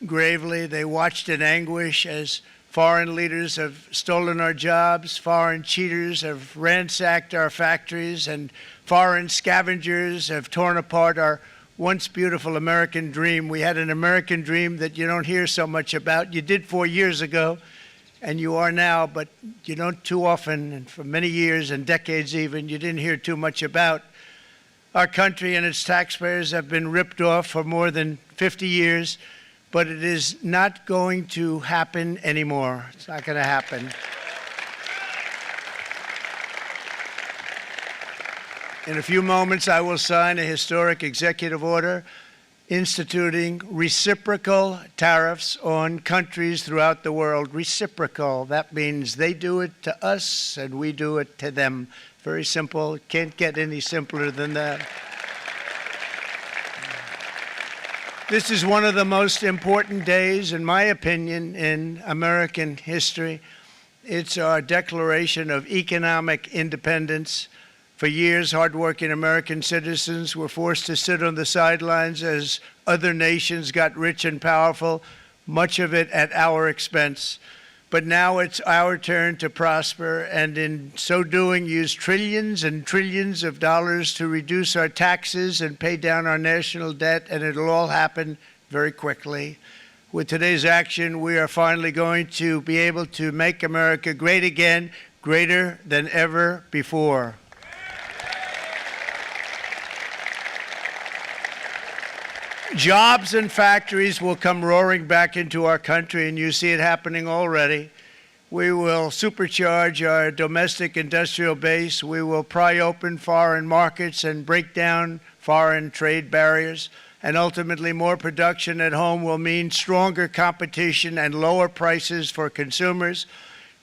gravely. They watched in anguish as foreign leaders have stolen our jobs, foreign cheaters have ransacked our factories, and foreign scavengers have torn apart our once beautiful American dream. We had an American dream that you don't hear so much about. You did 4 years ago, and you are now, but you don't too often, and for many years and decades even, you didn't hear too much about. Our country and its taxpayers have been ripped off for more than 50 years, but it is not going to happen anymore. It's not going to happen. In a few moments, I will sign a historic executive order instituting reciprocal tariffs on countries throughout the world. Reciprocal, that means they do it to us and we do it to them. Very simple. Can't get any simpler than that. This is one of the most important days, in my opinion, in American history. It's our declaration of economic independence. For years, hardworking American citizens were forced to sit on the sidelines as other nations got rich and powerful, much of it at our expense. But now it's our turn to prosper, and in so doing, use trillions and trillions of dollars to reduce our taxes and pay down our national debt, and it'll all happen very quickly. With today's action, we are finally going to be able to make America great again, greater than ever before. Jobs and factories will come roaring back into our country, and you see it happening already. We will supercharge our domestic industrial base. We will pry open foreign markets and break down foreign trade barriers. And ultimately, more production at home will mean stronger competition and lower prices for consumers.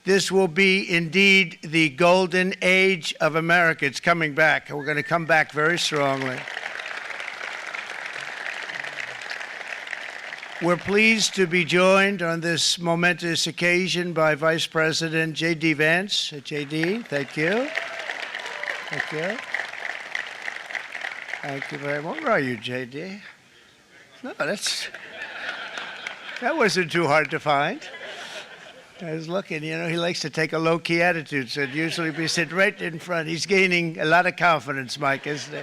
This will be indeed the golden age of America. It's coming back, and we're going to come back very strongly. We're pleased to be joined on this momentous occasion by Vice President J.D. Vance. J.D., thank you. Thank you. Thank you very much. Where are you, J.D.? No, that wasn't too hard to find. I was looking, you know, he likes to take a low-key attitude, so it'd usually be sitting right in front. He's gaining a lot of confidence, Mike, isn't he?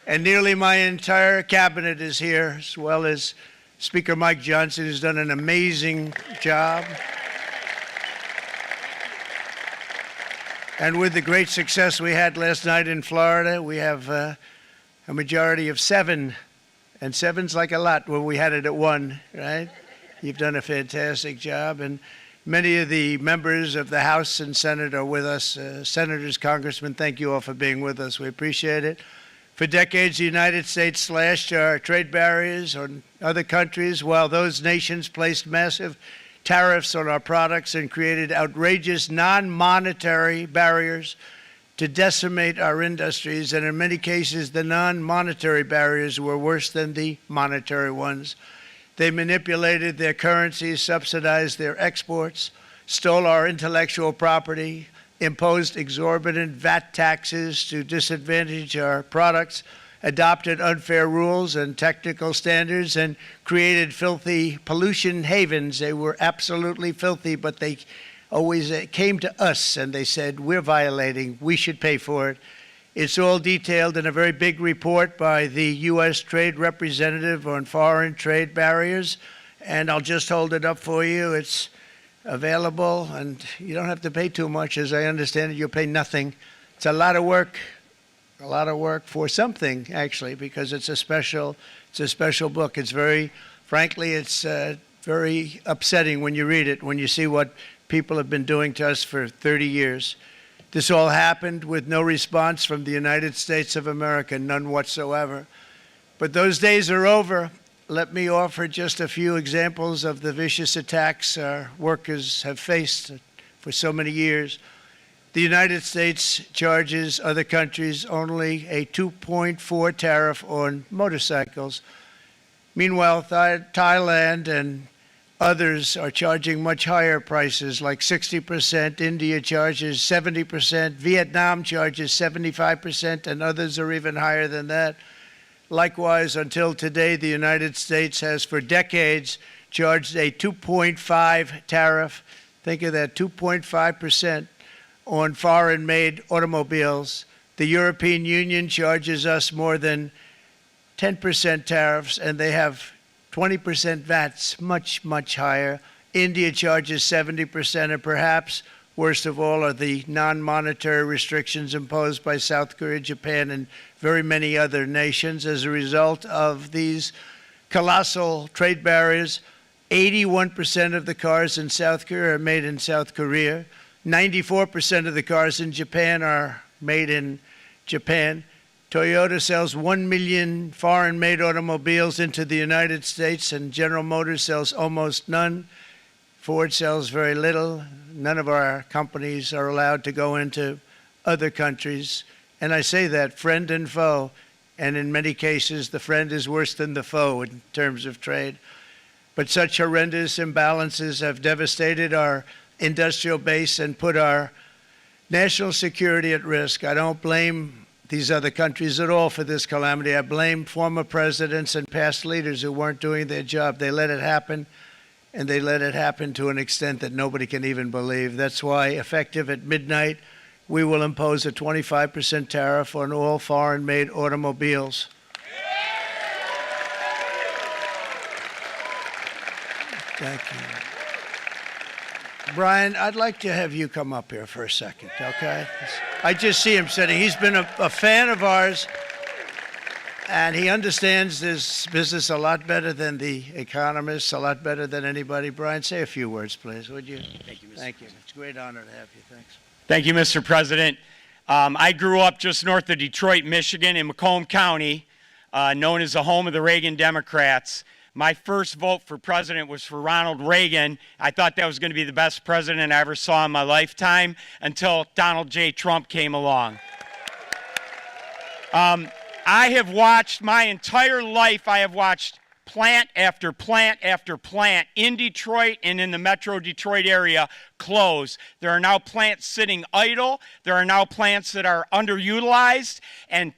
And nearly my entire cabinet is here, as well as Speaker Mike Johnson, who's done an amazing job. And with the great success we had last night in Florida, we have a majority of 7. And 7's like a lot when we had it at 1, right? You've done a fantastic job. And many of the members of the House and Senate are with us. Senators, Congressmen, thank you all for being with us. We appreciate it. For decades, the United States slashed our trade barriers on other countries, while those nations placed massive tariffs on our products and created outrageous non-monetary barriers to decimate our industries. And in many cases, the non-monetary barriers were worse than the monetary ones. They manipulated their currencies, subsidized their exports, stole our intellectual property, imposed exorbitant VAT taxes to disadvantage our products, adopted unfair rules and technical standards, and created filthy pollution havens. They were absolutely filthy, but they always came to us and they said, we're violating, we should pay for it. It's all detailed in a very big report by the U.S. Trade Representative on Foreign Trade Barriers, and I'll just hold it up for you. It's available, and you don't have to pay too much. As I understand it, you'll pay nothing. It's a lot of work for something, actually, because it's a special book. It's frankly, it's very upsetting when you read it, when you see what people have been doing to us for 30 years. This all happened with no response from the United States of America, none whatsoever. But those days are over. Let me offer just a few examples of the vicious attacks our workers have faced for so many years. The United States charges other countries only a 2.4 tariff on motorcycles. Meanwhile, Thailand and others are charging much higher prices, like 60%. India charges 70%. Vietnam charges 75%, and others are even higher than that. Likewise, until today, the United States has for decades charged a 2.5 tariff. Think of that, 2.5% on foreign-made automobiles. The European Union charges us more than 10% tariffs, and they have 20% VATs, much, much higher. India charges 70%, and perhaps worst of all are the non-monetary restrictions imposed by South Korea, Japan, and very many other nations. As a result of these colossal trade barriers, 81% of the cars in South Korea are made in South Korea. 94% of the cars in Japan are made in Japan. Toyota sells 1 million foreign-made automobiles into the United States, and General Motors sells almost none. Ford sells very little. None of our companies are allowed to go into other countries. And I say that, friend and foe, and in many cases, the friend is worse than the foe in terms of trade. But such horrendous imbalances have devastated our industrial base and put our national security at risk. I don't blame these other countries at all for this calamity. I blame former presidents and past leaders who weren't doing their job. They let it happen, and they let it happen to an extent that nobody can even believe. That's why, effective at midnight, we will impose a 25% tariff on all foreign-made automobiles. Thank you. Brian, I'd like to have you come up here for a second, okay? I just see him sitting. He's been a fan of ours, and he understands this business a lot better than the economists, a lot better than anybody. Brian, say a few words, please, would you? Thank you, Mr. Thank you. President. It's a great honor to have you. Thanks. Thank you, Mr. President. I grew up just north of Detroit, Michigan, in Macomb County, known as the home of the Reagan Democrats. My first vote for president was for Ronald Reagan. I thought that was going to be the best president I ever saw in my lifetime until Donald J. Trump came along. I have watched my entire life, I have watched plant after plant after plant in Detroit and in the metro Detroit area close. There are now plants sitting idle. There are now plants that are underutilized, and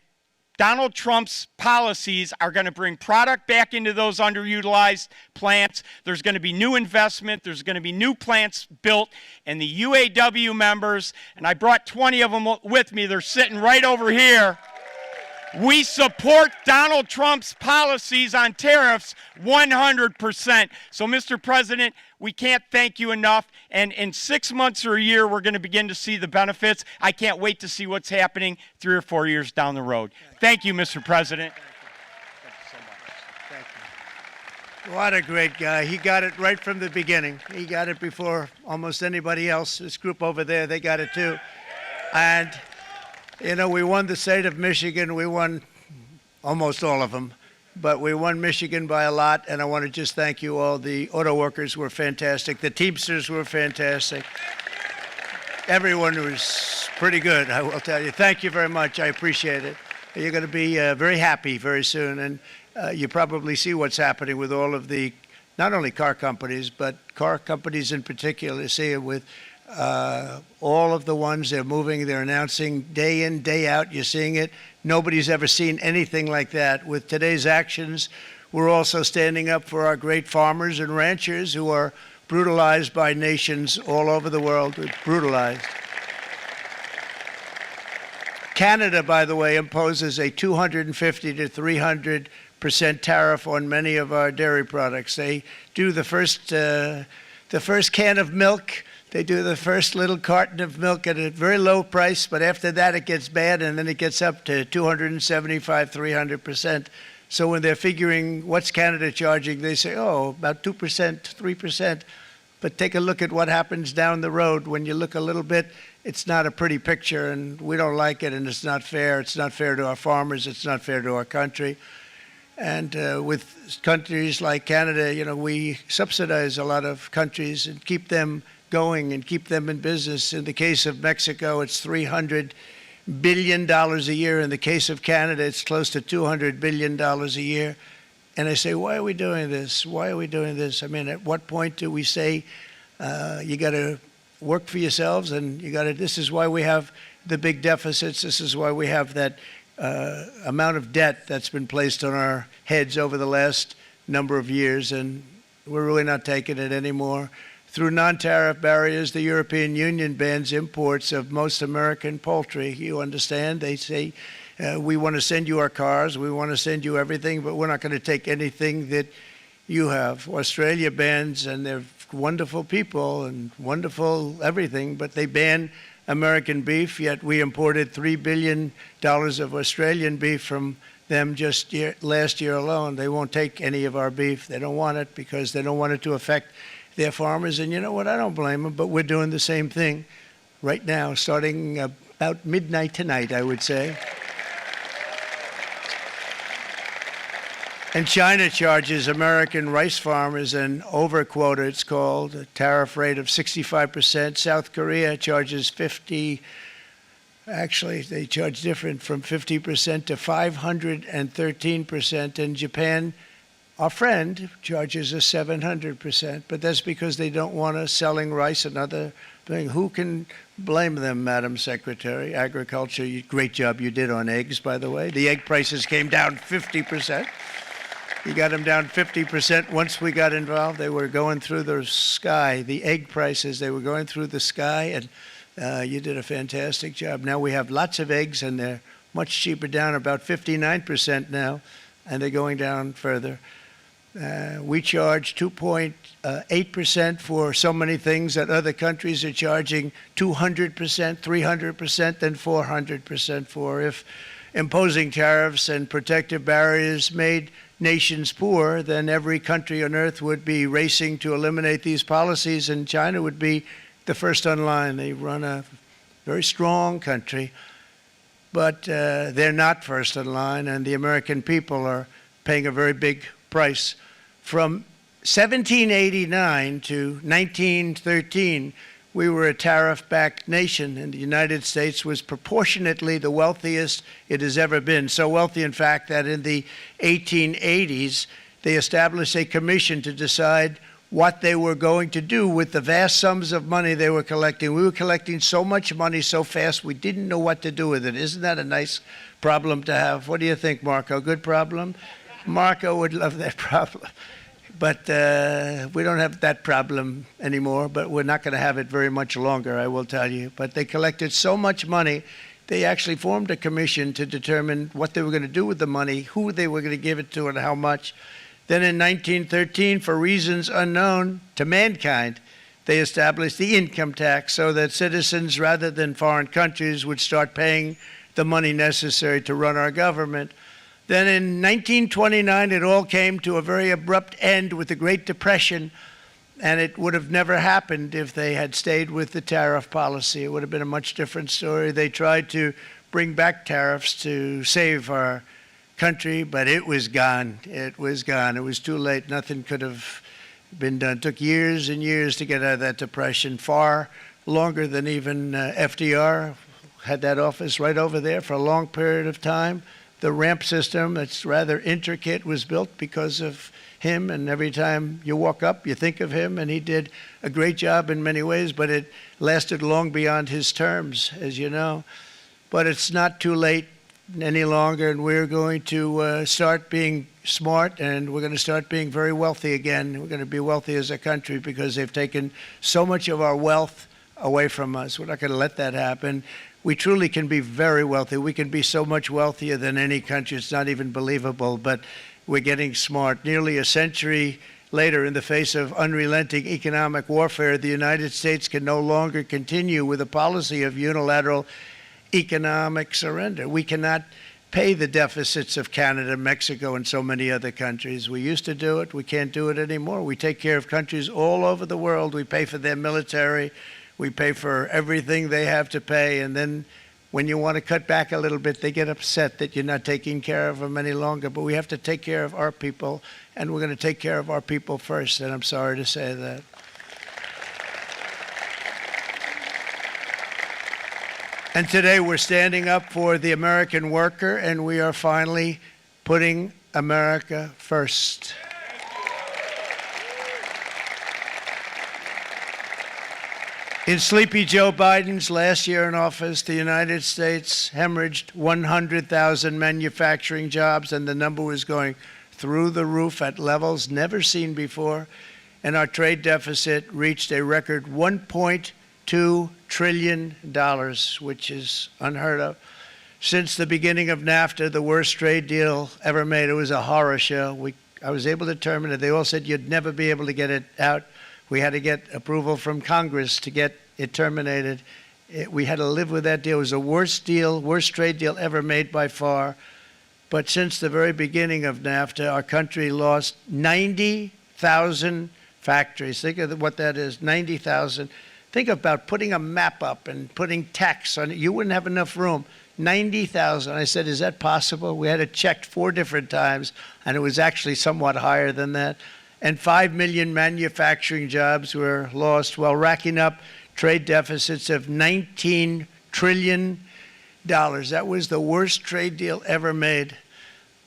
Donald Trump's policies are going to bring product back into those underutilized plants. There's going to be new investment. There's going to be new plants built. And the UAW members, and I brought 20 of them with me, they're sitting right over here. We support Donald Trump's policies on tariffs 100%. So, Mr. President, we can't thank you enough. And in 6 months or a year, we're going to begin to see the benefits. I can't wait to see what's happening 3 or 4 years down the road. Thank you, Mr. President. Thank you so much. Thank you. What a great guy. He got it right from the beginning. He got it before almost anybody else. This group over there, they got it too. And you know, we won the state of Michigan. We won almost all of them, but we won Michigan by a lot, and I want to just thank you all. The auto workers were fantastic. The Teamsters were fantastic. Everyone was pretty good, I will tell you. Thank you very much. I appreciate it. You're going to be very happy very soon, and you probably see what's happening with all of the, not only car companies, but car companies in particular. See it with all of the ones they're moving, they're announcing day in, day out. You're seeing it. Nobody's ever seen anything like that. With today's actions, we're also standing up for our great farmers and ranchers who are brutalized by nations all over the world. Brutalized. Canada, by the way, imposes a 250 to 300% tariff on many of our dairy products. They do the first can of milk. They do the first little carton of milk at a very low price, but after that it gets bad, and then it gets up to 275, 300%. So when they're figuring what's Canada charging, they say, oh, about 2%, 3%. But take a look at what happens down the road. When you look a little bit, it's not a pretty picture, and we don't like it, and it's not fair. It's not fair to our farmers. It's not fair to our country. And with countries like Canada, you know, we subsidize a lot of countries and keep them going and keep them in business. In the case of Mexico, it's $300 billion a year. In the case of Canada, it's close to $200 billion a year. And I say, why are we doing this? Why are we doing this? I mean, at what point do we say, you got to work for yourselves, and you got to, this is why we have the big deficits. This is why we have that amount of debt that's been placed on our heads over the last number of years, and we're really not taking it anymore. Through non-tariff barriers, the European Union bans imports of most American poultry. You understand? They say, we want to send you our cars, we want to send you everything, but we're not going to take anything that you have. Australia bans, and they're wonderful people and wonderful everything, but they ban American beef, yet we imported $3 billion of Australian beef from them just last year alone. They won't take any of our beef. They don't want it because they don't want it to affect their farmers. And you know what? I don't blame them, but we're doing the same thing right now, starting about midnight tonight, I would say. And China charges American rice farmers an overquota, it's called, a tariff rate of 65%. South Korea charges 50%. Actually, they charge different, from 50% to 513%. And Japan, our friend, charges us 700%. But that's because they don't want us selling rice and other things. Who can blame them, Madam Secretary? Agriculture, great job you did on eggs, by the way. The egg prices came down 50%. You got them down 50% once we got involved. They were going through the sky. The egg prices, they were going through the sky, and you did a fantastic job. Now we have lots of eggs, and they're much cheaper, down about 59% now, and they're going down further. We charge 2.8% for so many things that other countries are charging 200%, 300%, and 400% for. If imposing tariffs and protective barriers made nations poor, then every country on earth would be racing to eliminate these policies, and China would be the first on line. They run a very strong country, but they're not first in line, and the American people are paying a very big price. From 1789 to 1913, we were a tariff-backed nation, and the United States was proportionately the wealthiest it has ever been. So wealthy, in fact, that in the 1880s, they established a commission to decide what they were going to do with the vast sums of money they were collecting. We were collecting so much money so fast, we didn't know what to do with it. Isn't that a nice problem to have? What do you think, Marco? Good problem? Marco would love that problem. But we don't have that problem anymore, but we're not going to have it very much longer, I will tell you. But they collected so much money, they actually formed a commission to determine what they were going to do with the money, who they were going to give it to, and how much. Then in 1913, for reasons unknown to mankind, they established the income tax so that citizens, rather than foreign countries, would start paying the money necessary to run our government. Then in 1929, it all came to a very abrupt end with the Great Depression, and it would have never happened if they had stayed with the tariff policy. It would have been a much different story. They tried to bring back tariffs to save our country, but it was gone. It was gone. It was too late. Nothing could have been done. It took years and years to get out of that depression, far longer than even FDR had that office right over there for a long period of time. The ramp system, it's rather intricate, was built because of him, and every time you walk up, you think of him, and he did a great job in many ways, but it lasted long beyond his terms, as you know. But it's not too late any longer, and we're going to start being smart, and we're going to start being very wealthy again. We're going to be wealthy as a country because they've taken so much of our wealth away from us. We're not going to let that happen. We truly can be very wealthy. We can be so much wealthier than any country. It's not even believable, but we're getting smart. Nearly a century later, in the face of unrelenting economic warfare, the United States can no longer continue with a policy of unilateral economic surrender. We cannot pay the deficits of Canada, Mexico, and so many other countries. We used to do it. We can't do it anymore. We take care of countries all over the world. We pay for their military. We pay for everything they have to pay, and then when you want to cut back a little bit, they get upset that you're not taking care of them any longer. But we have to take care of our people, and we're going to take care of our people first, and I'm sorry to say that. And today we're standing up for the American worker, and we are finally putting America first. In sleepy Joe Biden's last year in office, the United States hemorrhaged 100,000 manufacturing jobs, and the number was going through the roof at levels never seen before. And our trade deficit reached a record $1.2 trillion, which is unheard of. Since the beginning of NAFTA, the worst trade deal ever made. It was a horror show. I was able to terminate it. They all said you'd never be able to get it out. We had to get approval from Congress to get it terminated. We had to live with that deal. It was the worst trade deal ever made by far. But since the very beginning of NAFTA, our country lost 90,000 factories. Think of what that is, 90,000. Think about putting a map up and putting tax on it. You wouldn't have enough room. 90,000. I said, is that possible? We had it checked 4 different times, and it was actually somewhat higher than that. And 5 million manufacturing jobs were lost while racking up trade deficits of $19 trillion. That was the worst trade deal ever made.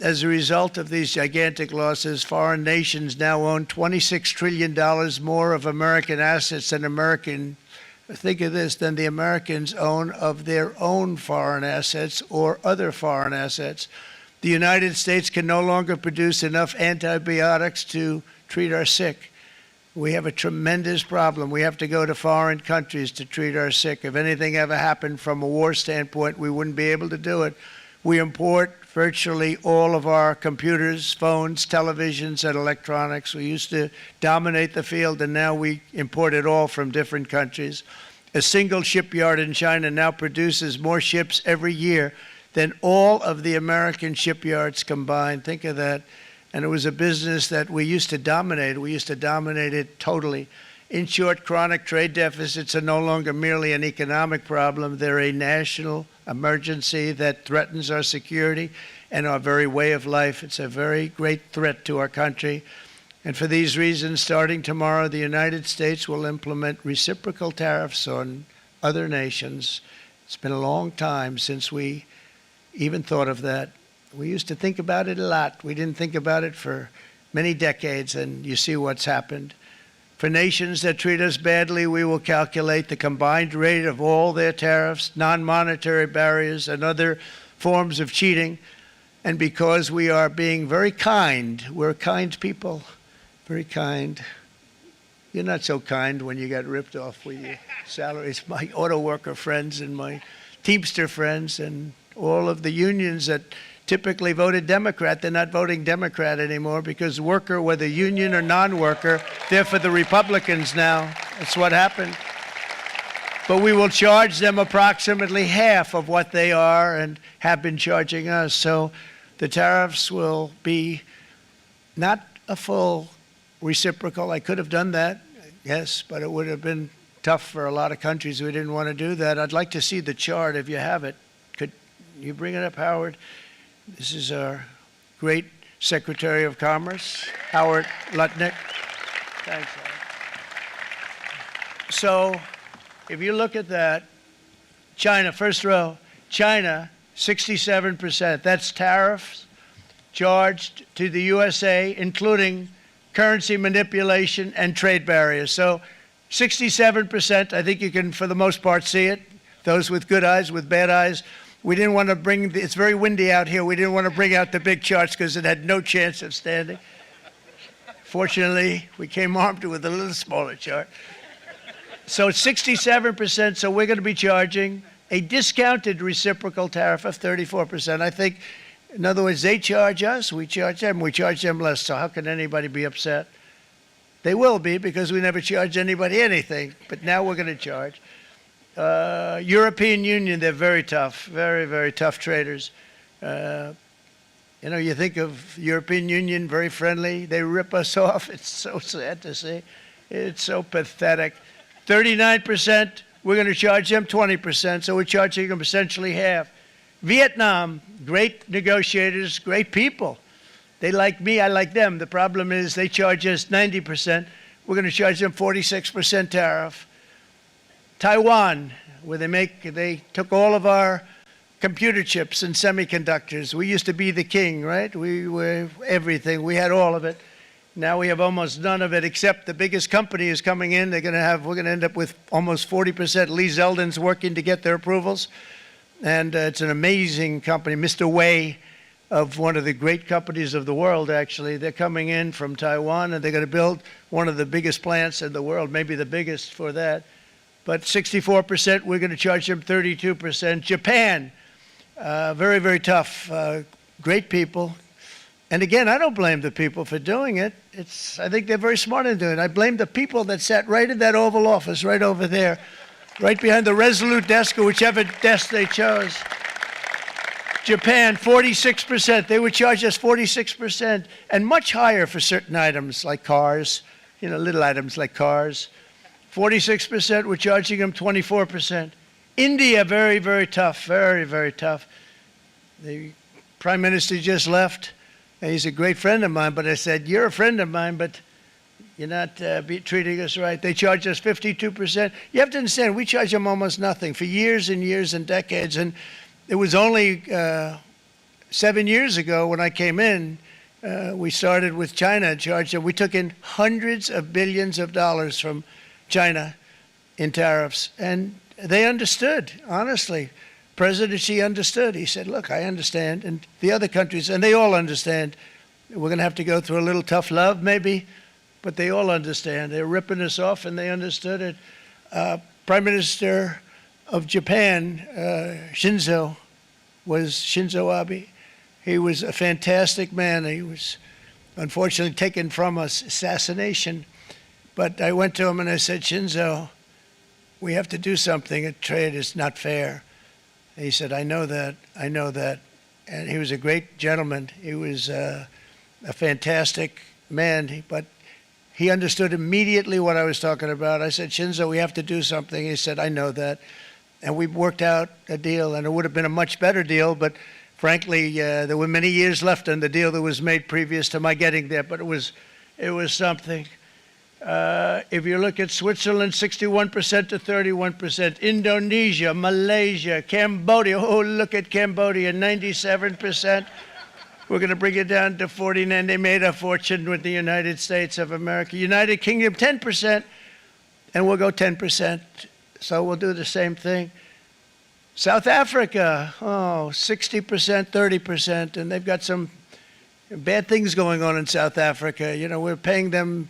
As a result of these gigantic losses, foreign nations now own $26 trillion more of American assets than think of this, than the Americans own of their own foreign assets or other foreign assets. The United States can no longer produce enough antibiotics to treat our sick. We have a tremendous problem. We have to go to foreign countries to treat our sick. If anything ever happened from a war standpoint, we wouldn't be able to do it. We import virtually all of our computers, phones, televisions, and electronics. We used to dominate the field, and now we import it all from different countries. A single shipyard in China now produces more ships every year than all of the American shipyards combined. Think of that. And it was a business that we used to dominate. We used to dominate it totally. In short, chronic trade deficits are no longer merely an economic problem. They're a national emergency that threatens our security and our very way of life. It's a very great threat to our country. And for these reasons, starting tomorrow, the United States will implement reciprocal tariffs on other nations. It's been a long time since we even thought of that. We used to think about it a lot. We didn't think about it for many decades, and you see what's happened. For nations that treat us badly, we will calculate the combined rate of all their tariffs, non-monetary barriers, and other forms of cheating. And because we are being very kind, we're kind people, very kind. You're not so kind when you got ripped off with your salaries. My auto worker friends and my Teamster friends and all of the unions that typically voted Democrat, they're not voting Democrat anymore because worker, whether union or non-worker, they're for the Republicans now. That's what happened. But we will charge them approximately half of what they are and have been charging us. So the tariffs will be not a full reciprocal. I could have done that, yes, but it would have been tough for a lot of countries. We didn't want to do that. I'd like to see the chart if you have it. Could you bring it up, Howard? This is our great Secretary of Commerce, Howard Lutnick. Thanks, Howard. So if you look at that, China, first row, China, 67%. That's tariffs charged to the USA, including currency manipulation and trade barriers. So 67%, I think you can, for the most part, see it. Those with good eyes, with bad eyes. We didn't want to bring, it's very windy out here. We didn't want to bring out the big charts because it had no chance of standing. Fortunately, we came armed with a little smaller chart. So it's 67%, so we're going to be charging a discounted reciprocal tariff of 34%. I think, in other words, they charge us, we charge them less. So how can anybody be upset? They will be because we never charge anybody anything, but now we're going to charge. European Union, they're very tough, very, very tough traders. You know, you think of European Union, very friendly. They rip us off. It's so sad to see. It's so pathetic. 39%, we're going to charge them 20%, so we're charging them essentially half. Vietnam, great negotiators, great people. They like me, I like them. The problem is they charge us 90%. We're going to charge them 46% tariff. Taiwan, where they took all of our computer chips and semiconductors. We used to be the king, right? We were everything. We had all of it. Now we have almost none of it, except the biggest company is coming in. We're going to end up with almost 40%. Lee Zeldin's working to get their approvals. And it's an amazing company. Mr. Wei, of one of the great companies of the world, actually. They're coming in from Taiwan, and they're going to build one of the biggest plants in the world, maybe the biggest for that. But 64%, we're going to charge them 32%. Japan, very, very tough. Great people. And again, I don't blame the people for doing it. I think they're very smart in doing it. I blame the people that sat right in that Oval Office, right over there, right behind the Resolute desk or whichever desk they chose. Japan, 46%. They would charge us 46%, and much higher for certain items like cars, little items like cars. 46%, we're charging them 24%. India, very, very tough, very, very tough. The Prime Minister just left, and he's a great friend of mine, but I said, you're a friend of mine, but you're not treating us right. They charge us 52%. You have to understand, we charge them almost nothing for years and years and decades, and it was only 7 years ago when I came in, we started with China charged them. We took in hundreds of billions of dollars from China in tariffs, and they understood, honestly. President Xi understood. He said, look, I understand, and the other countries, and they all understand. We're going to have to go through a little tough love, maybe, but they all understand. They're ripping us off, and they understood it. Prime Minister of Japan, Shinzo Abe. He was a fantastic man. He was unfortunately taken from us, assassination. But I went to him and I said, Shinzo, we have to do something. A trade is not fair. And he said, I know that, I know that. And he was a great gentleman. He was a fantastic man, but he understood immediately what I was talking about. I said, Shinzo, we have to do something. He said, I know that. And we worked out a deal, and it would have been a much better deal, but frankly, there were many years left on the deal that was made previous to my getting there, but it was something. If you look at Switzerland, 61% to 31%, Indonesia, Malaysia, Cambodia, oh, look at Cambodia, 97%. We're going to bring it down to 49. They made a fortune with the United States of America. United Kingdom, 10%, and we'll go 10%. So we'll do the same thing. South Africa, 60%, 30%, and they've got some bad things going on in South Africa. We're paying them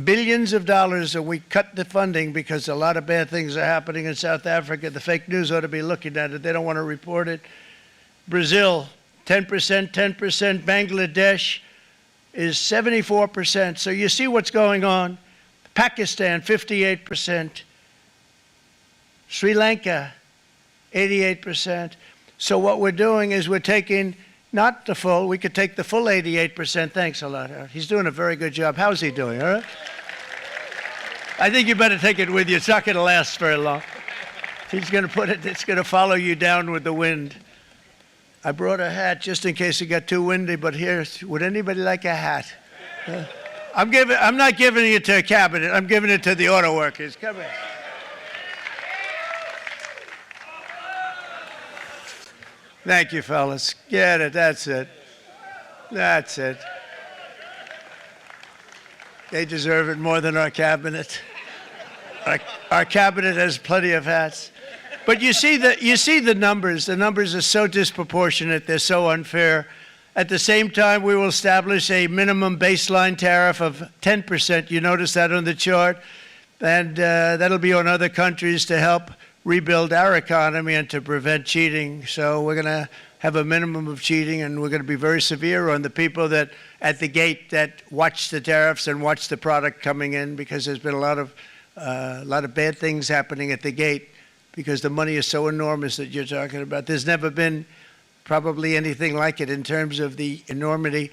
billions of dollars, and we cut the funding because a lot of bad things are happening in South Africa. The fake news ought to be looking at it. They don't want to report it. Brazil, 10%, 10%. Bangladesh is 74%. So you see what's going on. Pakistan, 58%. Sri Lanka, 88%. So what we're doing is we're taking not the full, we could take the full 88%. Thanks a lot, Howard. He's doing a very good job. How's he doing, all right? I think you better take it with you. It's not going to last very long. He's going to put it, it's going to follow you down with the wind. I brought a hat just in case it got too windy, but here, would anybody like a hat? I'm not giving it to a cabinet. I'm giving it to the auto workers. Come here. Thank you, fellas. Get it. That's it. That's it. They deserve it more than our cabinet. Our cabinet has plenty of hats. But you see the numbers. The numbers are so disproportionate. They're so unfair. At the same time, we will establish a minimum baseline tariff of 10%. You notice that on the chart. And that'll be on other countries to help rebuild our economy and to prevent cheating. So we're going to have a minimum of cheating, and we're going to be very severe on the people that at the gate that watch the tariffs and watch the product coming in, because there's been a lot of bad things happening at the gate because the money is so enormous that you're talking about. There's never been probably anything like it in terms of the enormity,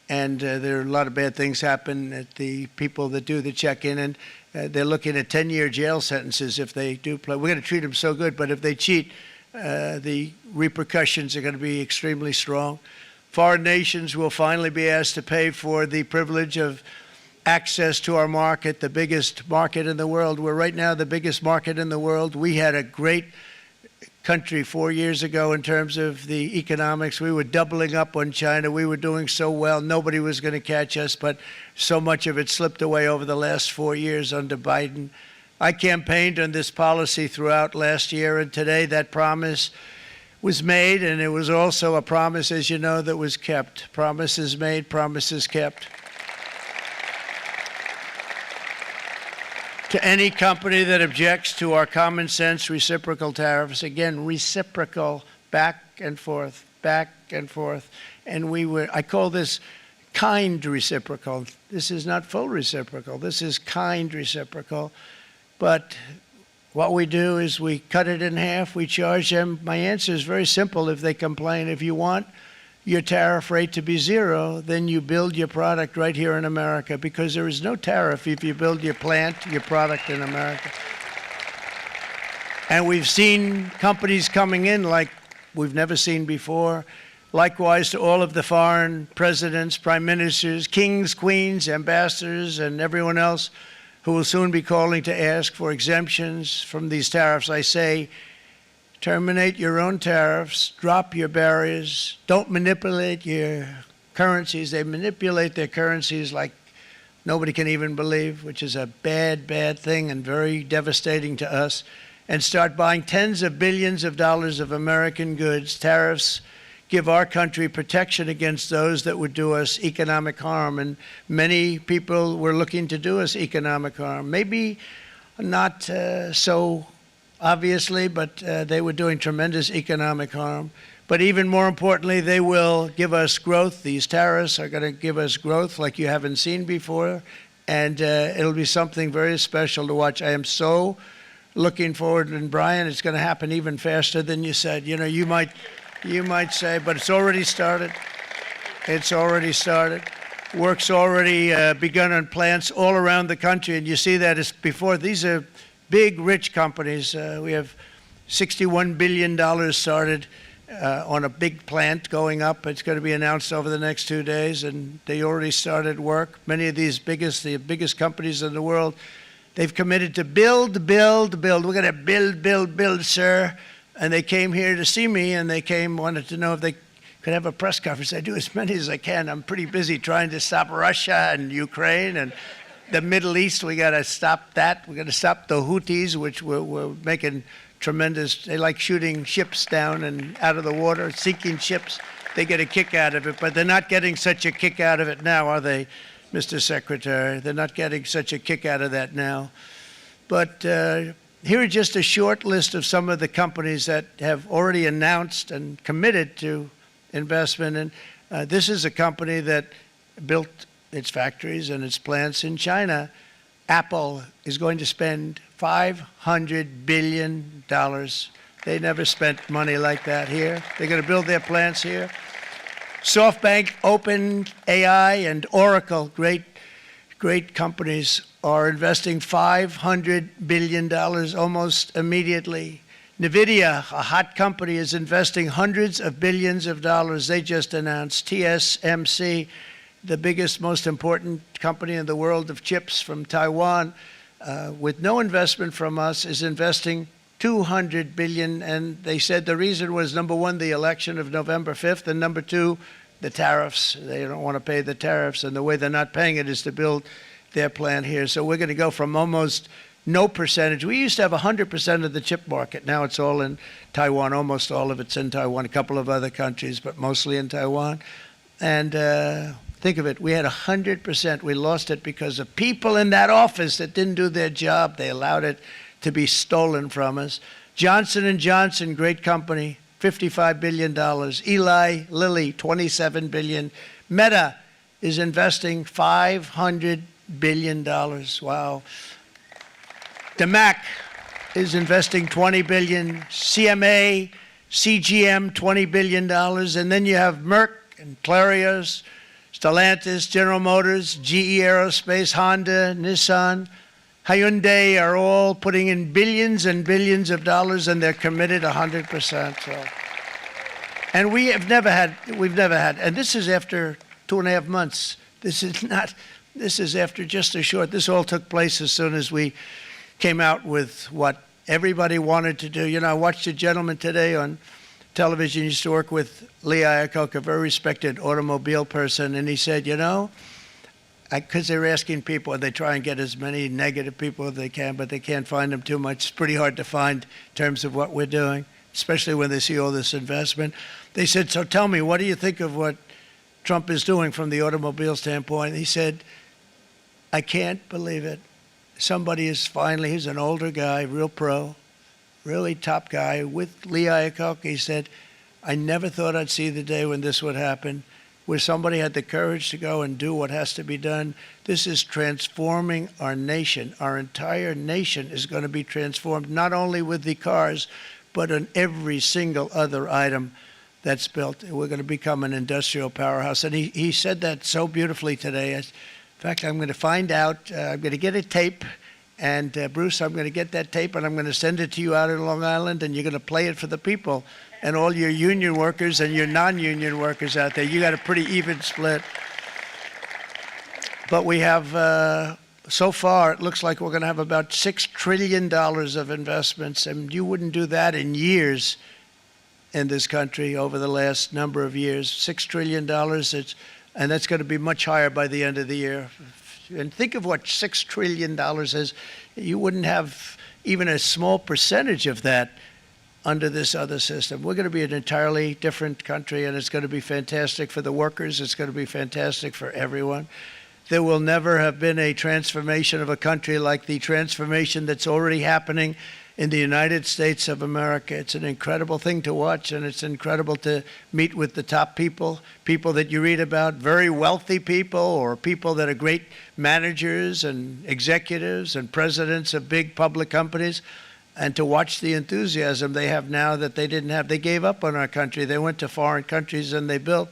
and there are a lot of bad things happen at the people that do the check-in, and they're looking at 10-year jail sentences if they do play. We're going to treat them so good, but if they cheat, the repercussions are going to be extremely strong. Foreign nations will finally be asked to pay for the privilege of access to our market, the biggest market in the world. We're right now the biggest market in the world. We had a great country 4 years ago in terms of the economics. We were doubling up on China. We were doing so well. Nobody was going to catch us, but so much of it slipped away over the last 4 years under Biden. I campaigned on this policy throughout last year, and today that promise was made, and it was also a promise, as you know, that was kept. Promises made, promises kept. To any company that objects to our common sense reciprocal tariffs, again, reciprocal, back and forth, back and forth. And I call this kind reciprocal. This is not full reciprocal. This is kind reciprocal. But what we do is we cut it in half, we charge them. My answer is very simple if they complain. If you want your tariff rate to be zero, then you build your product right here in America, because there is no tariff if you build your plant, your product in America. And we've seen companies coming in like we've never seen before. Likewise to all of the foreign presidents, prime ministers, kings, queens, ambassadors, and everyone else who will soon be calling to ask for exemptions from these tariffs, I say, terminate your own tariffs, drop your barriers, don't manipulate your currencies. They manipulate their currencies like nobody can even believe, which is a bad, bad thing and very devastating to us, and start buying tens of billions of dollars of American goods. Tariffs give our country protection against those that would do us economic harm, and many people were looking to do us economic harm. Maybe not so obviously, but they were doing tremendous economic harm. But even more importantly, they will give us growth. These tariffs are going to give us growth like you haven't seen before, and it'll be something very special to watch. I am so looking forward, and Brian, it's going to happen even faster than you said. You know, you might say, but it's already started. It's already started. Work's already begun on plants all around the country, and you see that as before. These are big, rich companies. We have $61 billion started on a big plant going up. It's going to be announced over the next 2 days, and they already started work. Many of these the biggest companies in the world, they've committed to build, build, build. We're going to build, build, build, sir. And they came here to see me, and wanted to know if they could have a press conference. I do as many as I can. I'm pretty busy trying to stop Russia and Ukraine and the Middle East. We got to stop that. We got to stop the Houthis, which we're making tremendous. They like shooting ships down and out of the water, sinking ships. They get a kick out of it, but they're not getting such a kick out of it now, are they, Mr. Secretary? They're not getting such a kick out of that now. But here are just a short list of some of the companies that have already announced and committed to investment. And this is a company that built its factories and its plants in China. Apple is going to spend $500 billion. They never spent money like that here. They're going to build their plants here. SoftBank, OpenAI, and Oracle, great companies, are investing $500 billion almost immediately. NVIDIA, a hot company, is investing hundreds of billions of dollars. They just announced. TSMC, the biggest, most important company in the world of chips from Taiwan, with no investment from us, is investing $200 billion. And they said the reason was, number one, the election of November 5th, and number two, the tariffs. They don't want to pay the tariffs, and the way they're not paying it is to build their plant here. So we're going to go from almost no percentage. We used to have 100% of the chip market. Now it's all in Taiwan. Almost all of it's in Taiwan, a couple of other countries, but mostly in Taiwan. And think of it, we had 100%. We lost it because of people in that office that didn't do their job. They allowed it to be stolen from us. Johnson & Johnson, great company, $55 billion. Eli Lilly, $27 billion. Meta is investing $500 billion. Wow. DeMac is investing $20 billion. CMA, CGM, $20 billion. And then you have Merck and Clarios, Stellantis, General Motors, GE Aerospace, Honda, Nissan, Hyundai are all putting in billions and billions of dollars, and they're committed 100%. So. And we've never had, and this is after 2.5 months. This is after just a short, this all took place as soon as we came out with what everybody wanted to do. You know, I watched a gentleman today on television, used to work with Lee Iacocca, a very respected automobile person, and he said, you know, because they're asking people, and they try and get as many negative people as they can, but they can't find them too much. It's pretty hard to find in terms of what we're doing, especially when they see all this investment. They said, so tell me, what do you think of what Trump is doing from the automobile standpoint? He said, I can't believe it. Somebody is finally, he's an older guy, real pro, really top guy, with Lee Iacocca. He said, I never thought I'd see the day when this would happen, where somebody had the courage to go and do what has to be done. This is transforming our nation. Our entire nation is going to be transformed, not only with the cars, but on every single other item that's built. We're going to become an industrial powerhouse. And he said that so beautifully today. In fact, I'm going to find out, I'm going to get a tape, and Bruce, I'm going to get that tape, and I'm going to send it to you out in Long Island, and you're going to play it for the people. And all your union workers and your non-union workers out there, you got a pretty even split. But we have, so far, it looks like we're going to have about $6 trillion of investments, and you wouldn't do that in years in this country over the last number of years. $6 trillion, and that's going to be much higher by the end of the year. And think of what $6 trillion is. You wouldn't have even a small percentage of that under this other system. We're going to be an entirely different country, and it's going to be fantastic for the workers. It's going to be fantastic for everyone. There will never have been a transformation of a country like the transformation that's already happening in the United States of America. It's an incredible thing to watch, and it's incredible to meet with the top people, people that you read about, very wealthy people, or people that are great managers and executives and presidents of big public companies, and to watch the enthusiasm they have now that they didn't have. They gave up on our country. They went to foreign countries and they built.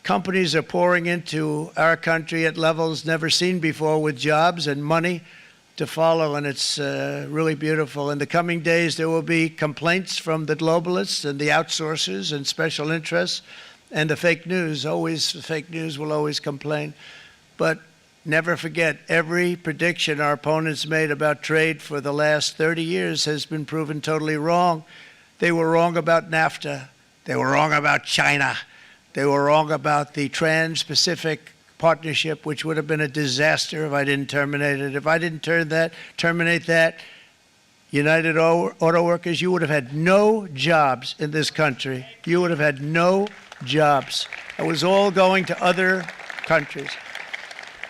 Companies are pouring into our country at levels never seen before, with jobs and money to follow, and it's really beautiful. In the coming days, there will be complaints from the globalists and the outsourcers and special interests and the fake news. Always, the fake news will always complain. But never forget, every prediction our opponents made about trade for the last 30 years has been proven totally wrong. They were wrong about NAFTA. They were wrong about China. They were wrong about the Trans-Pacific Partnership, which would have been a disaster if I didn't terminate it. If I didn't terminate that, United Auto Workers, you would have had no jobs in this country. You would have had no jobs. It was all going to other countries.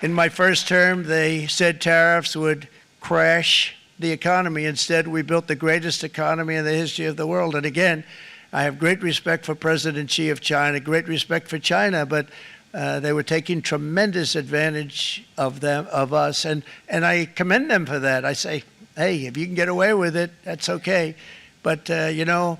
In my first term, they said tariffs would crash the economy. Instead, we built the greatest economy in the history of the world. And again, I have great respect for President Xi of China, great respect for China, but they were taking tremendous advantage of us, and I commend them for that. I say, hey, if you can get away with it, that's okay. But, you know,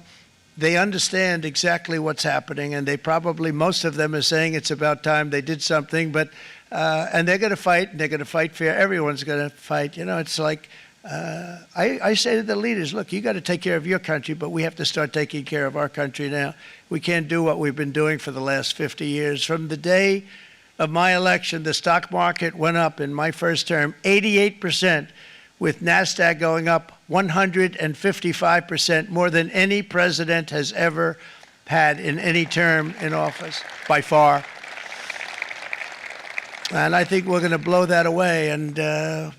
they understand exactly what's happening, and they probably, most of them are saying it's about time they did something, but, and they're going to fight, and they're going to fight fair. Everyone's going to fight. You know, it's like, I say to the leaders, look, you got to take care of your country, but we have to start taking care of our country now. We can't do what we've been doing for the last 50 years. From the day of my election, the stock market went up in my first term 88%, with NASDAQ going up 155%, more than any president has ever had in any term in office, by far. And I think we're going to blow that away, and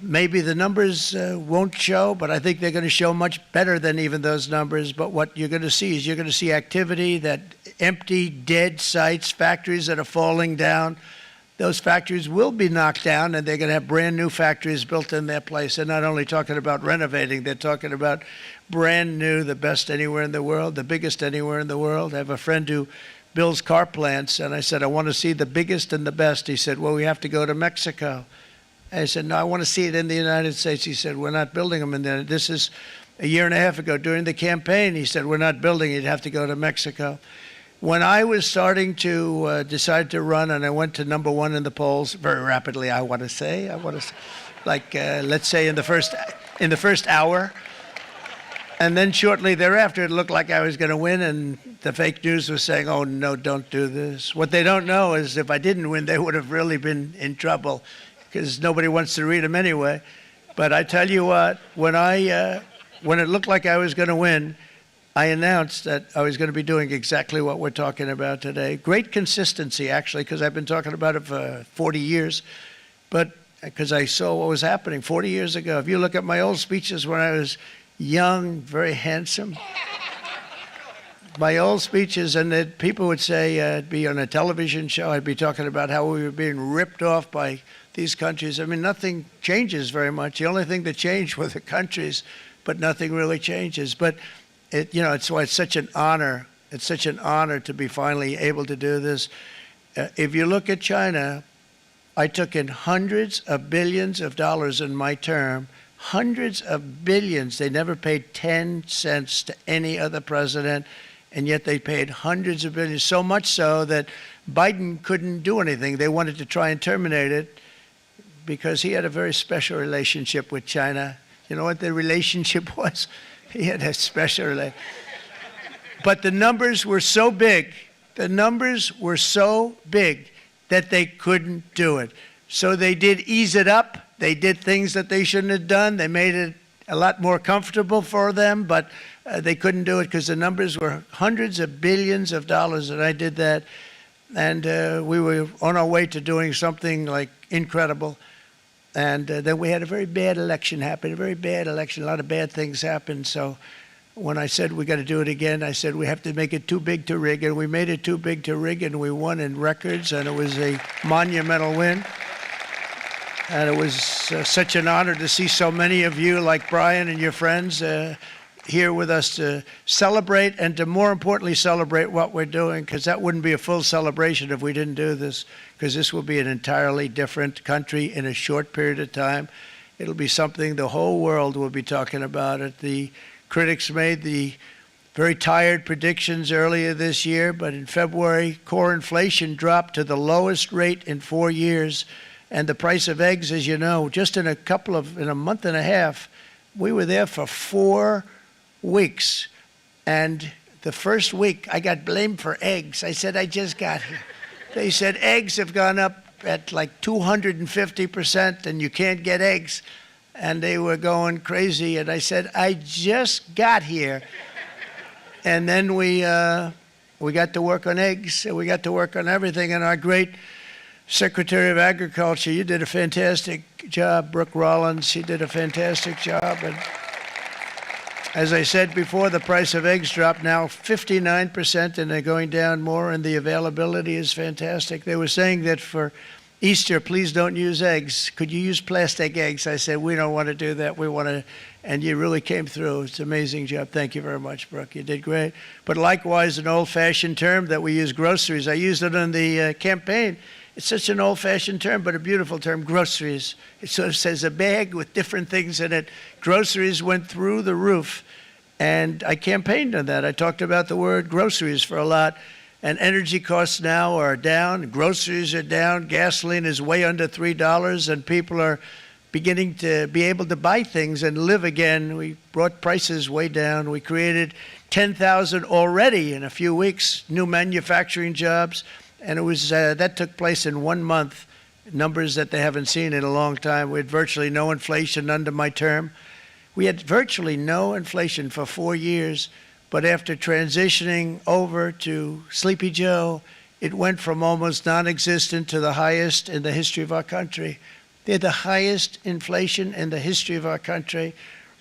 maybe the numbers won't show, but I think they're going to show much better than even those numbers. But what you're going to see is you're going to see activity, that empty, dead sites, factories that are falling down. Those factories will be knocked down, and they're going to have brand new factories built in their place. They're not only talking about renovating, they're talking about brand new, the best anywhere in the world, the biggest anywhere in the world. I have a friend who builds car plants, and I said, I want to see the biggest and the best. He said, well, we have to go to Mexico. I said, no, I want to see it in the United States. He said, we're not building them in there. This is a year and a half ago during the campaign. He said, we're not building it. You'd have to go to Mexico. When I was starting to decide to run, and I went to number one in the polls very rapidly, I want to say, like, let's say in the first hour. And then shortly thereafter, it looked like I was going to win, and the fake news was saying, oh, no, don't do this. What they don't know is if I didn't win, they would have really been in trouble, because nobody wants to read them anyway. But I tell you what, when I when it looked like I was going to win, I announced that I was going to be doing exactly what we're talking about today. Great consistency, actually, because I've been talking about it for 40 years. But because I saw what was happening 40 years ago. If you look at my old speeches when I was young, very handsome, my old speeches, and that people would say, I'd be on a television show, I'd be talking about how we were being ripped off by these countries. I mean, nothing changes very much. The only thing that changed were the countries, but nothing really changes. But it's why it's such an honor. It's such an honor to be finally able to do this. If you look at China, I took in hundreds of billions of dollars in my term, hundreds of billions. They never paid 10 cents to any other president, and yet they paid hundreds of billions, so much so that Biden couldn't do anything. They wanted to try and terminate it because he had a very special relationship with China. You know what the relationship was? He had a special relationship. But the numbers were so big, that they couldn't do it. So they did ease it up. They did things that they shouldn't have done. They made it a lot more comfortable for them, but they couldn't do it because the numbers were hundreds of billions of dollars, and I did that. And we were on our way to doing something like incredible. And then we had a very bad election happen, a very bad election. A lot of bad things happened. So when I said we got to do it again, I said we have to make it too big to rig. And we made it too big to rig, and we won in records, and it was a monumental win. And it was such an honor to see so many of you, like Brian and your friends, here with us to celebrate, and to more importantly celebrate what we're doing, because that wouldn't be a full celebration if we didn't do this, because this will be an entirely different country in a short period of time. It'll be something the whole world will be talking about it. The critics made the very tired predictions earlier this year, but in February, core inflation dropped to the lowest rate in 4 years. And the price of eggs, as you know, just in a month and a half, we were there for 4 weeks. And the first week, I got blamed for eggs. I said, I just got here. They said eggs have gone up at like 250%, and you can't get eggs. And they were going crazy. And I said, I just got here. And then we got to work on eggs, and we got to work on everything. And our great Secretary of Agriculture, you did a fantastic job. Brooke Rollins, she did a fantastic job. And as I said before, the price of eggs dropped now 59%, and they're going down more, and the availability is fantastic. They were saying that for Easter, please don't use eggs. Could you use plastic eggs? I said, we don't want to do that. We want to, and you really came through. It's an amazing job. Thank you very much, Brooke. You did great. But likewise, an old-fashioned term that we use, groceries. I used it in the campaign. It's such an old-fashioned term, but a beautiful term, groceries. It sort of says a bag with different things in it. Groceries went through the roof, and I campaigned on that. I talked about the word groceries for a lot, and energy costs now are down. Groceries are down. Gasoline is way under $3, and people are beginning to be able to buy things and live again. We brought prices way down. We created 10,000 already in a few weeks, new manufacturing jobs. And it was that took place in 1 month, numbers that they haven't seen in a long time. We had virtually no inflation under my term. We had virtually no inflation for 4 years, but after transitioning over to Sleepy Joe, it went from almost non-existent to the highest in the history of our country. They had the highest inflation in the history of our country,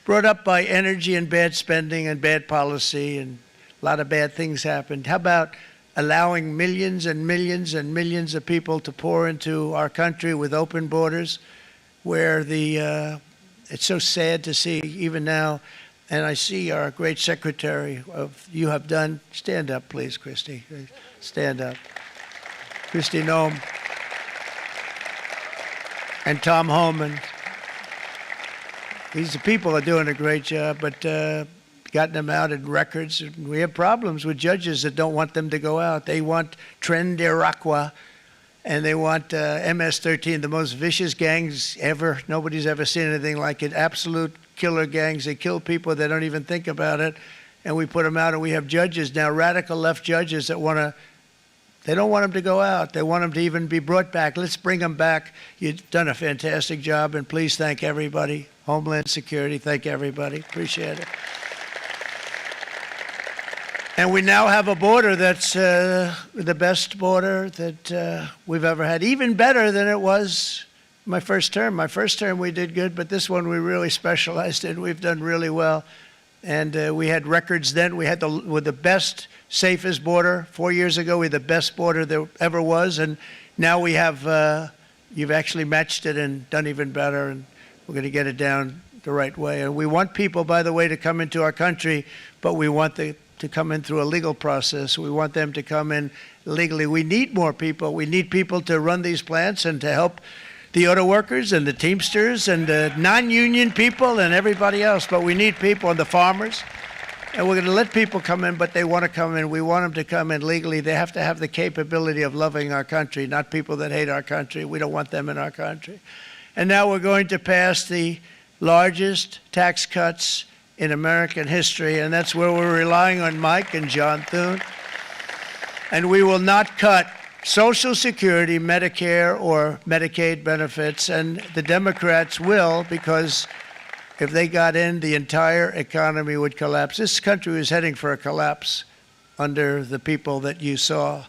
brought up by energy and bad spending and bad policy, and a lot of bad things happened. How about allowing millions and millions and millions of people to pour into our country with open borders, where it's so sad to see even now. And I see our great secretary you have done. Stand up, please, Christy. Stand up. Christy Noem and Tom Homan. These people are doing a great job, but gotten them out in records. We have problems with judges that don't want them to go out. They want Tren de Aragua, and they want MS-13, the most vicious gangs ever. Nobody's ever seen anything like it. Absolute killer gangs. They kill people. They don't even think about it. And we put them out, and we have judges now, radical left judges that they don't want them to go out. They want them to even be brought back. Let's bring them back. You've done a fantastic job, and please thank everybody. Homeland Security. Thank you, everybody. Appreciate it. And we now have a border that's the best border that we've ever had, even better than it was my first term. My first term we did good, but this one we really specialized in. We've done really well. And we had records then. We had the best, safest border. 4 years ago, we had the best border there ever was. And now we have, you've actually matched it and done even better. And we're going to get it down the right way. And we want people, by the way, to come into our country, but we want to come in through a legal process. We want them to come in legally. We need more people. We need people to run these plants and to help the auto workers and the Teamsters and the non-union people and everybody else. But we need people and the farmers. And we're going to let people come in, but they want to come in. We want them to come in legally. They have to have the capability of loving our country, not people that hate our country. We don't want them in our country. And now we're going to pass the largest tax cuts in American history, and that's where we're relying on Mike and John Thune. And we will not cut Social Security, Medicare, or Medicaid benefits, and the Democrats will, because if they got in, the entire economy would collapse. This country was heading for a collapse under the people that you saw.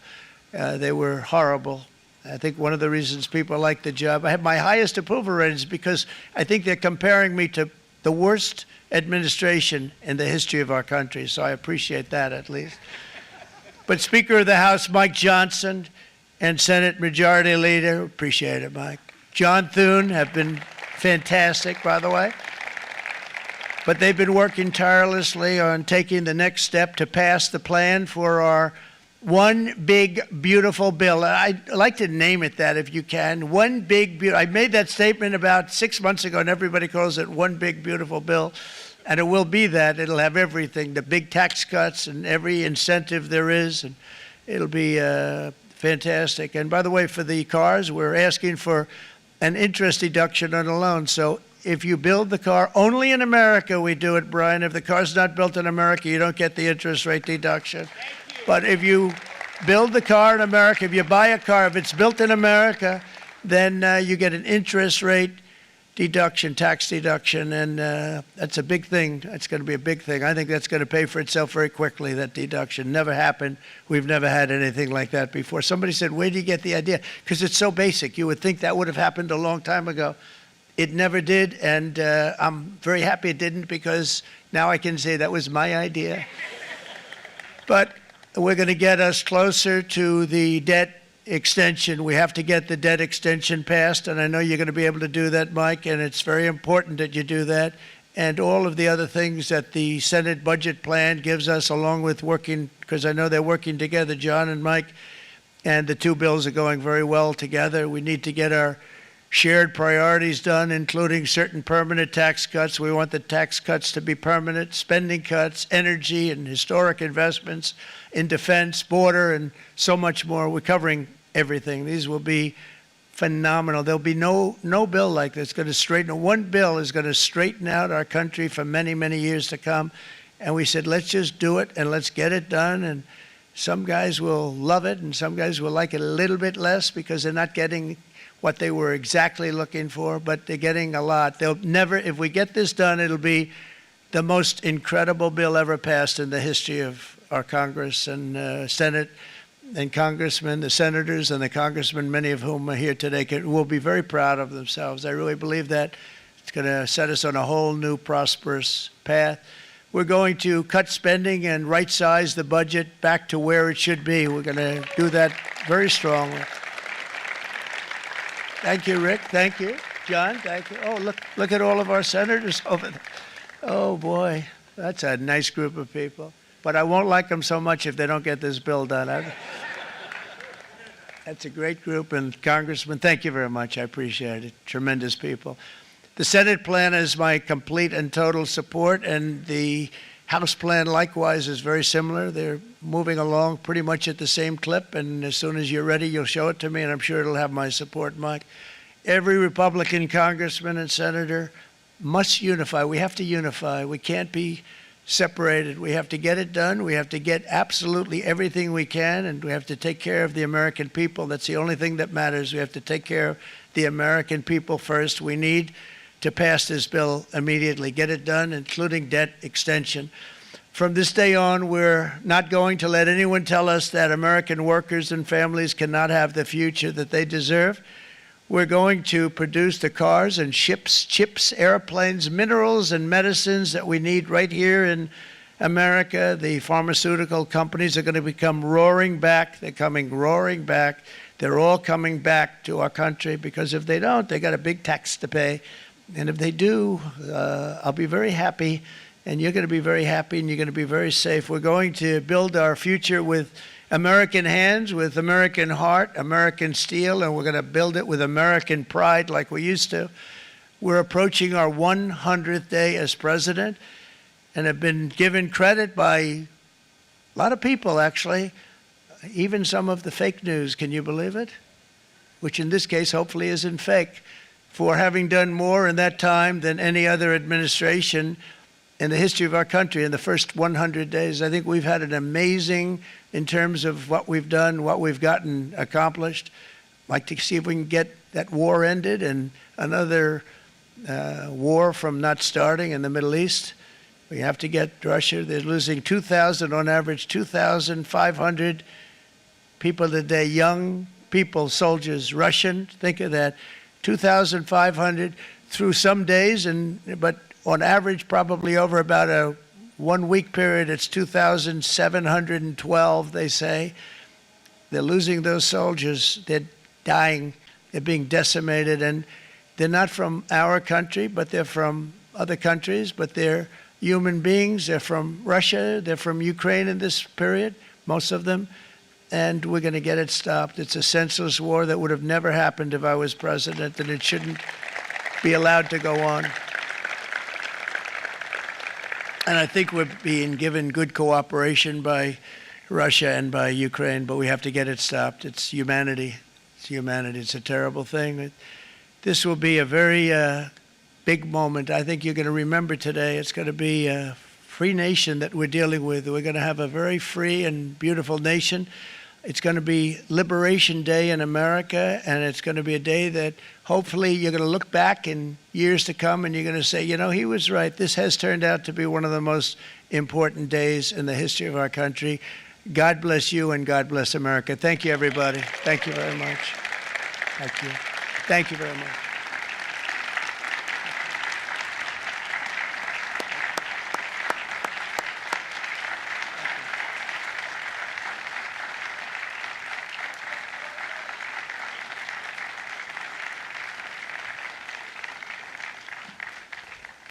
They were horrible. I think one of the reasons people like the job, I have my highest approval ratings because I think they're comparing me to the worst administration in the history of our country, so I appreciate that at least. But Speaker of the House Mike Johnson and Senate Majority Leader, appreciate it, Mike. John Thune have been fantastic, by the way. But they've been working tirelessly on taking the next step to pass the plan for our one big, beautiful bill. I'd like to name it that if you can. One big, beautiful. I made that statement about 6 months ago, and everybody calls it one big, beautiful bill. And it will be that. It'll have everything, the big tax cuts and every incentive there is. And it'll be fantastic. And by the way, for the cars, we're asking for an interest deduction on a loan. So if you build the car, only in America we do it, Brian. If the car's not built in America, you don't get the interest rate deduction. But if you build the car in America, if you buy a car, if it's built in America, then you get an interest rate deduction, tax deduction, and that's a big thing. That's going to be a big thing. I think that's going to pay for itself very quickly, that deduction. Never happened. We've never had anything like that before. Somebody said, where do you get the idea? Because it's so basic. You would think that would have happened a long time ago. It never did, and I'm very happy it didn't because now I can say that was my idea. But we're going to get us closer to the debt extension. We have to get the debt extension passed, and I know you're going to be able to do that, Mike, and it's very important that you do that. And all of the other things that the Senate budget plan gives us, along with working, because I know they're working together, John and Mike, and the two bills are going very well together. We need to get our shared priorities done, including certain permanent tax cuts. We want the tax cuts to be permanent, spending cuts, energy and historic investments in defense, border, and so much more. We're covering everything. These will be phenomenal. There'll be no bill like this going to straighten. One bill is going to straighten out our country for many, many years to come. And we said, let's just do it and let's get it done. And some guys will love it and some guys will like it a little bit less because they're not getting what they were exactly looking for, but they're getting a lot. They'll never, if we get this done, it'll be the most incredible bill ever passed in the history of our Congress and Senate and congressmen, the senators and the congressmen, many of whom are here today, will be very proud of themselves. I really believe that. It's going to set us on a whole new prosperous path. We're going to cut spending and right-size the budget back to where it should be. We're going to do that very strongly. Thank you, Rick. Thank you. John, thank you. Oh, look at all of our senators over there. Oh, boy. That's a nice group of people. But I won't like them so much if they don't get this bill done. That's a great group. And Congressman, thank you very much. I appreciate it. Tremendous people. The Senate plan is my complete and total support. And the House plan, likewise, is very similar. They're moving along pretty much at the same clip. And as soon as you're ready, you'll show it to me. And I'm sure it'll have my support, Mike. Every Republican congressman and senator must unify. We have to unify. We can't be separated. We have to get it done. We have to get absolutely everything we can, and we have to take care of the American people. That's the only thing that matters. We have to take care of the American people first. We need to pass this bill immediately, get it done, including debt extension. From this day on, we're not going to let anyone tell us that American workers and families cannot have the future that they deserve. We're going to produce the cars and ships, chips, airplanes, minerals, and medicines that we need right here in America. The pharmaceutical companies are going to become roaring back. They're coming roaring back. They're all coming back to our country, because if they don't, they got a big tax to pay. And if they do, I'll be very happy, and you're going to be very happy, and you're going to be very safe. We're going to build our future with American hands, with American heart, American steel, and we're going to build it with American pride like we used to. We're approaching our 100th day as president and have been given credit by a lot of people, actually, even some of the fake news, can you believe it? Which in this case hopefully isn't fake, for having done more in that time than any other administration in the history of our country in the first 100 days. I think we've had an amazing, in terms of what we've done, what we've gotten accomplished. I'd like to see if we can get that war ended and another war from not starting in the Middle East. We have to get Russia. They're losing 2,000 on average, 2,500 people a day, young people, soldiers, Russian. Think of that, 2,500 through some days, but on average, probably over about a 1 week period, it's 2,712, they say. They're losing those soldiers. They're dying. They're being decimated. And they're not from our country, but they're from other countries. But they're human beings. They're from Russia. They're from Ukraine in this period, most of them. And we're going to get it stopped. It's a senseless war that would have never happened if I was president, and it shouldn't be allowed to go on. And I think we're being given good cooperation by Russia and by Ukraine, but we have to get it stopped. It's humanity. It's humanity. It's a terrible thing. This will be a very big moment. I think you're going to remember today. It's going to be a free nation that we're dealing with. We're going to have a very free and beautiful nation. It's going to be Liberation Day in America, and it's going to be a day that hopefully you're going to look back in years to come and you're going to say, you know, he was right. This has turned out to be one of the most important days in the history of our country. God bless you and God bless America. Thank you, everybody. Thank you very much. Thank you. Thank you very much.